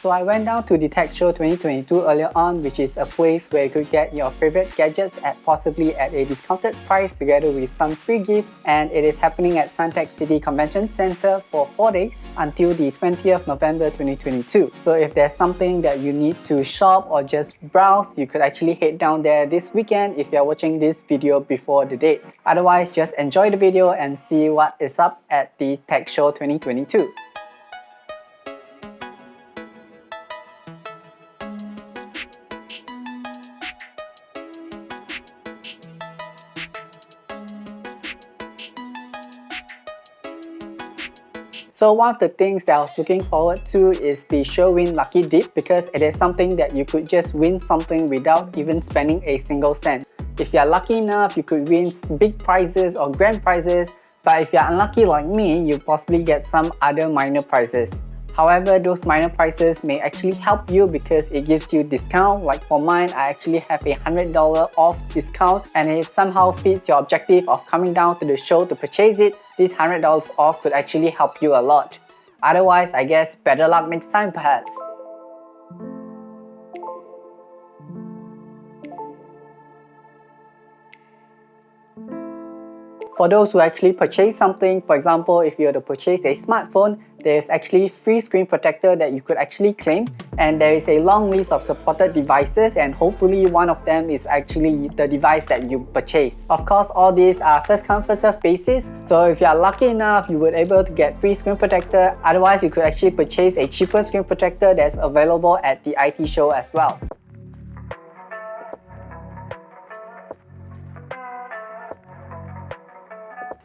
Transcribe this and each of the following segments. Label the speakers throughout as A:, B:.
A: So I went down to the Tech Show 2022 earlier on, which is a place where you could get your favorite gadgets at possibly at a discounted price together with some free gifts, and it is happening at Suntec City Convention Center for 4 days until the 20th November 2022. So if there's something that you need to shop or just browse, you could actually head down there this weekend if you're watching this video before the date. Otherwise, just enjoy the video and see what is up at the Tech Show 2022. So one of the things that I was looking forward to is the Sure Win Lucky Dip, because it is something that you could just win something without even spending a single cent. If you're lucky enough, you could win big prizes or grand prizes, but if you're unlucky like me, you possibly get some other minor prizes. However, those minor prizes may actually help you because it gives you discount. Like for mine, I actually have a $100 off discount, and if somehow fits your objective of coming down to the show to purchase it, this $100 off could actually help you a lot. Otherwise, I guess better luck next time perhaps. For those who actually purchase something, for example, if you were to purchase a smartphone, there is actually free screen protector that you could actually claim, and there is a long list of supported devices, and hopefully one of them is actually the device that you purchase. Of course, all these are first come first serve basis, so if you are lucky enough, you would be able to get free screen protector. Otherwise, you could actually purchase a cheaper screen protector that's available at the IT show as well.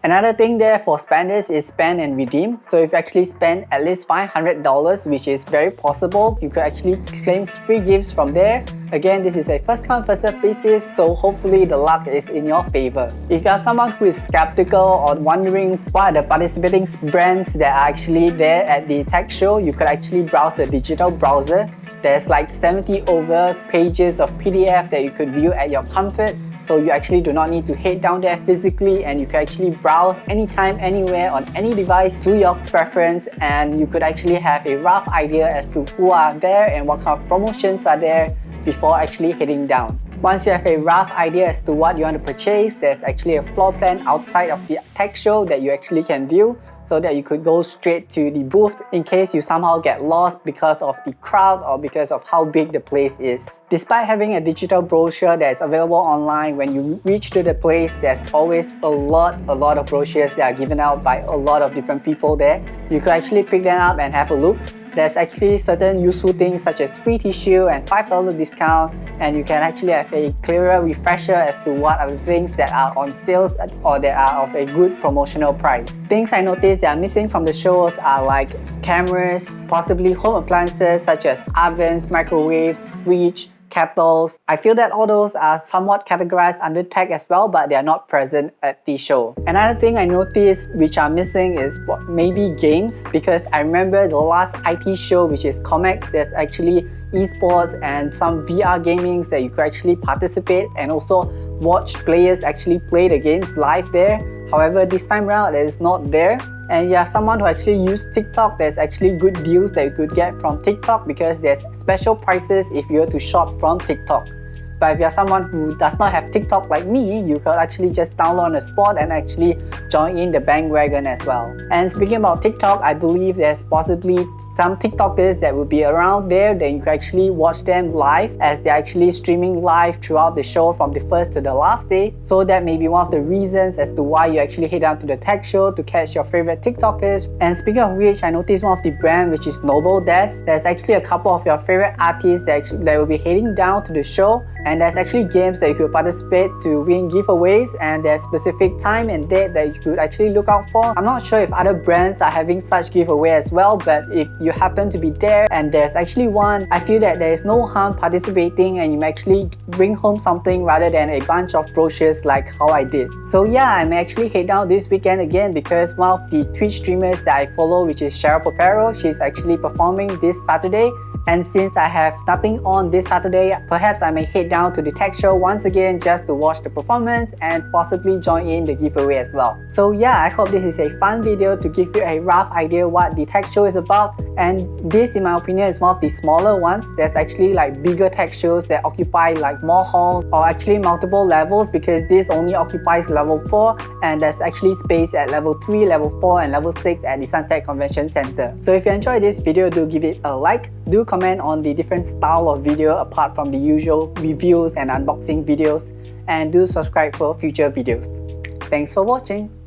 A: Another thing there for spenders is spend and redeem. So if you actually spend at least $500, which is very possible, you could actually claim free gifts from there. Again, this is a first come first serve basis, so hopefully the luck is in your favor. If you are someone who is skeptical or wondering what are the participating brands that are actually there at the tech show, you could actually browse the digital browser. There's like 70 over pages of PDF that you could view at your comfort. So you actually do not need to head down there physically, and you can actually browse anytime, anywhere, on any device to your preference, and you could actually have a rough idea as to who are there and what kind of promotions are there before actually heading down. Once you have a rough idea as to what you want to purchase, there's actually a floor plan outside of the tech show that you actually can view, so that you could go straight to the booth in case you somehow get lost because of the crowd or because of how big the place is. Despite having a digital brochure that's available online, when you reach to the place, there's always a lot of brochures that are given out by a lot of different people there. You could actually pick them up and have a look. There's actually certain useful things such as free tissue and $5 discount, and you can actually have a clearer refresher as to what are the things that are on sales or that are of a good promotional price. Things I noticed that are missing from the shows are like cameras, possibly home appliances such as ovens, microwaves, fridge, kettles. I feel that all those are somewhat categorized under tech as well, but they are not present at the show. Another thing I noticed which are missing is maybe games, because I remember the last IT show, which is COMEX, there's actually esports and some VR gamings that you could actually participate and also watch players actually play the games live there. However, this time around it is not there. And you are someone who actually use TickTock, there's actually good deals that you could get from TickTock because there's special prices if you were to shop from TickTock. But if you're someone who does not have TickTock like me, you could actually just download on the spot and actually join in the bandwagon as well. And speaking about TickTock, I believe there's possibly some TikTokers that will be around there, then you can actually watch them live as they're actually streaming live throughout the show from the first to the last day. So that may be one of the reasons as to why you actually head down to the tech show to catch your favorite TikTokers. And speaking of which, I noticed one of the brand, which is NobleDesk. There's actually a couple of your favorite artists that will be heading down to the show. And there's actually games that you could participate to win giveaways, and there's specific time and date that you could actually look out for. I'm not sure if other brands are having such giveaway as well, but if you happen to be there and there's actually one, I feel that there is no harm participating and you may actually bring home something rather than a bunch of brochures like how I did. So yeah, I may actually head down this weekend again because one of the Twitch streamers that I follow, which is Cheryl Papero, she's actually performing this Saturday. And since I have nothing on this Saturday, perhaps I may head down to the tech show once again just to watch the performance and possibly join in the giveaway as well. So yeah, I hope this is a fun video to give you a rough idea what the tech show is about. And this, in my opinion, is one of the smaller ones. There's actually like bigger tech shows that occupy like more halls or actually multiple levels, because this only occupies level 4 and there's actually space at level 3, level 4 and level 6 at the Suntec Convention Center. So if you enjoyed this video, do give it a like. Do comment on the different style of video apart from the usual reviews and unboxing videos, and do subscribe for future videos. Thanks for watching.